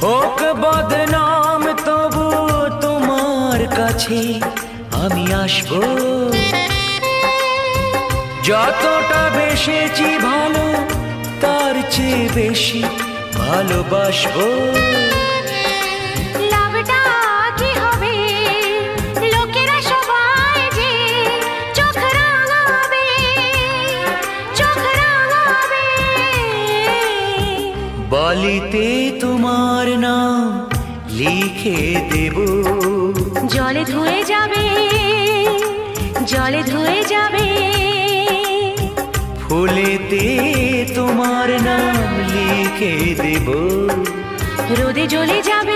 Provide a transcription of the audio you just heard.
হোক বদনাম তবু তোমার কাছে আমি আসবো। যতটা বেসেছি ভালো তার চেয়ে বেশি ভালোবাসবো। লাভটা কি হবে লোকেরা সবাই যে চোখ রাঙাবে, চোখ রাঙাবে। বালিতে তোমার নাম লিখে দেব, জলে ধুয়ে যাবে, জলে ধুয়ে যাবে। ফুলেতে তোমার নাম লিখে দেব, রোদে জ্বলে যাবে।